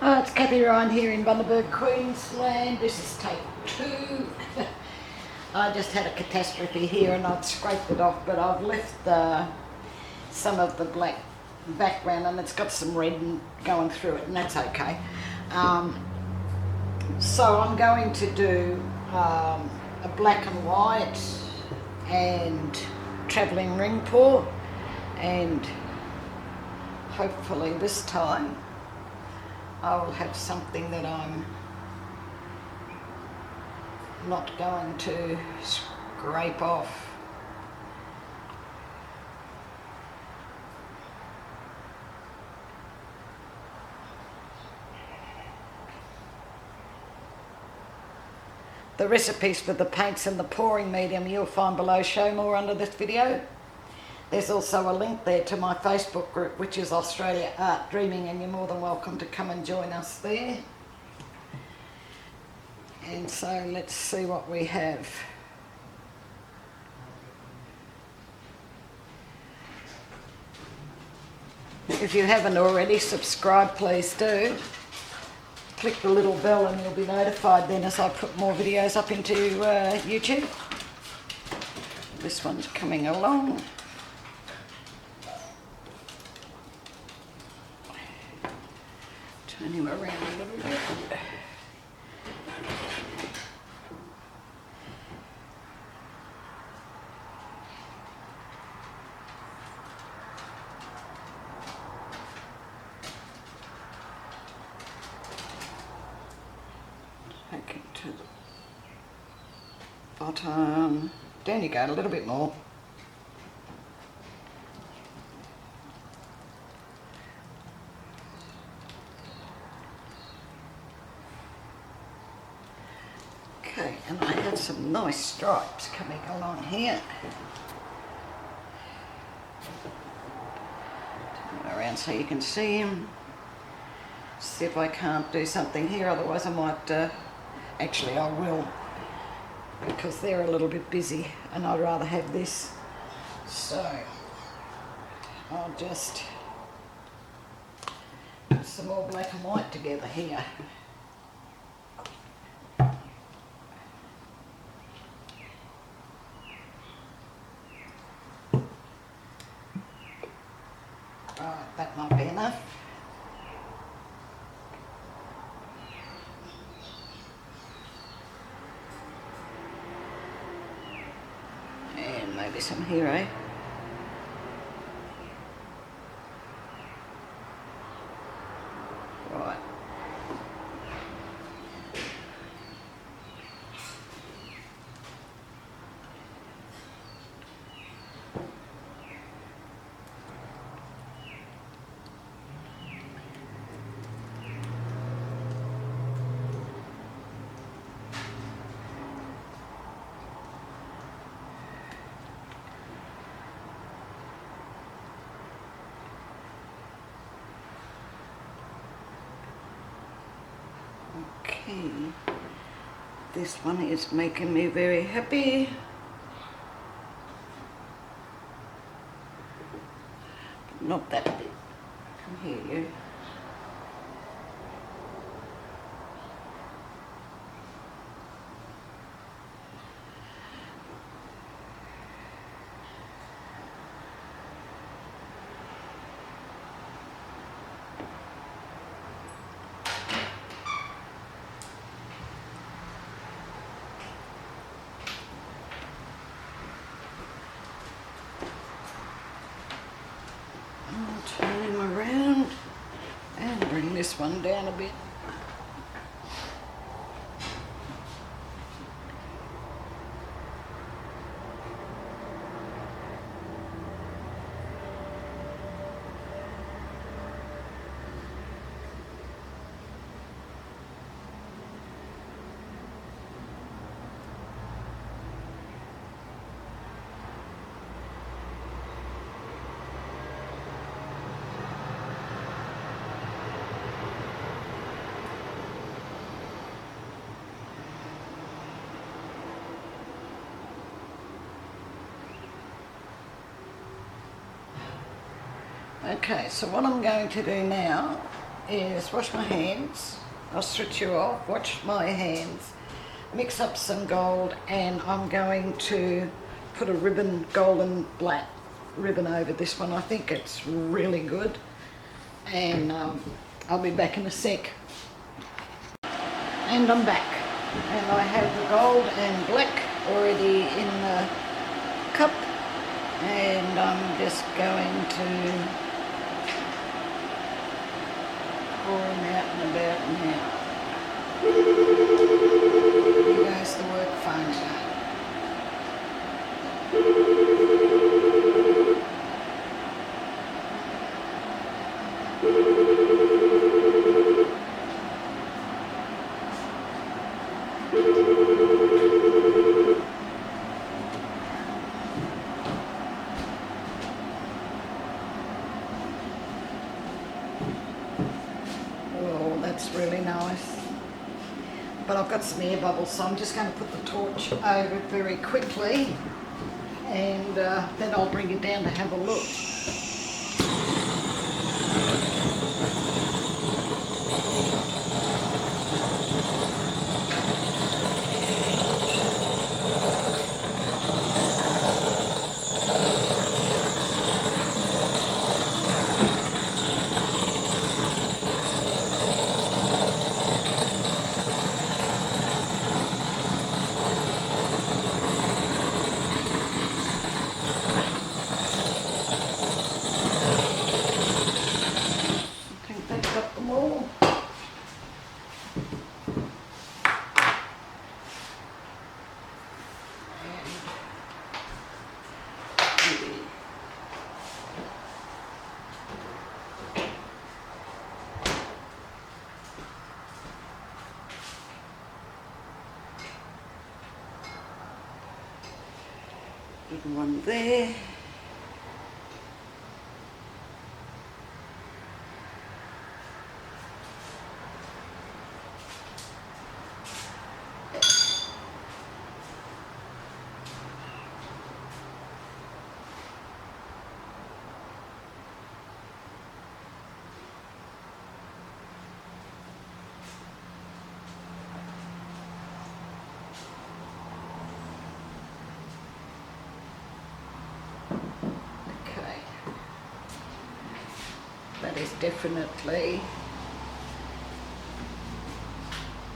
Oh, it's Kathie Ryan here in Bundaberg, Queensland. This is take 2. I just had a catastrophe here and I'd scraped it off, but I've left some of the black background and it's got some red going through it, and that's okay. So I'm going to do a black and white and travelling ring pour, and hopefully this time I will have something that I'm not going to scrape off. The recipes for the paints and the pouring medium you'll find below. Show more under this video. There's also a link there to my Facebook group, which is Australia Art Dreaming, and you're more than welcome to come and join us there. And so let's see what we have. If you haven't already, subscribe, please do. Click the little bell and you'll be notified then as I put more videos up into YouTube. This one's coming along. Turn him around a little bit. Take it to the bottom. Down you go, a little bit more. Okay, and I have some nice stripes coming along here. Turn around so you can see them. See if I can't do something here, otherwise I might, actually I will, because they're a little bit busy and I'd rather have this. So I'll just put some more black and white together here. Right, that might be enough. And maybe some here, eh? Right. Okay, this one is making me very happy. But not that bit. Come here, you. Turn him around and bring this one down a bit. Okay, so what I'm going to do now is wash my hands. I'll switch you off, wash my hands, mix up some gold, and I'm going to put a ribbon, golden black ribbon over this one. I think it's really good, and I'll be back in a sec. And I'm back, and I have the gold and black already in the cup, and I'm just going to pour them out and about now. Here goes the work phone. Oh, that's really nice. But I've got some air bubbles, so I'm just going to put the torch over it very quickly, and then I'll bring it down to have a look. Good one there. That is definitely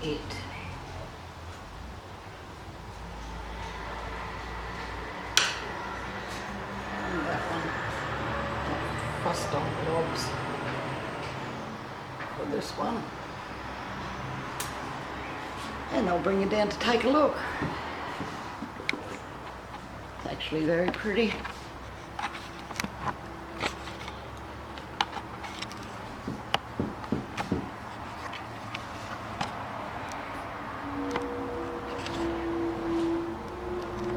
it. And that one, frost on blobs for this one. And I'll bring you down to take a look. It's actually very pretty.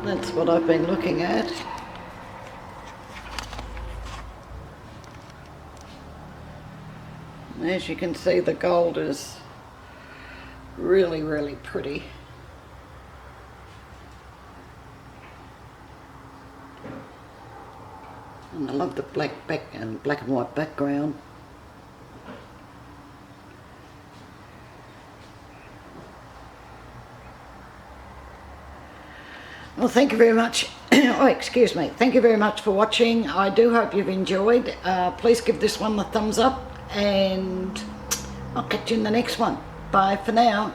That's what I've been looking at. And as you can see, the gold is really, really pretty. And I love the black and white background. Well, thank you very much. Oh, excuse me. Thank you very much for watching. I do hope you've enjoyed. Please give this one a thumbs up, and I'll catch you in the next one. Bye for now.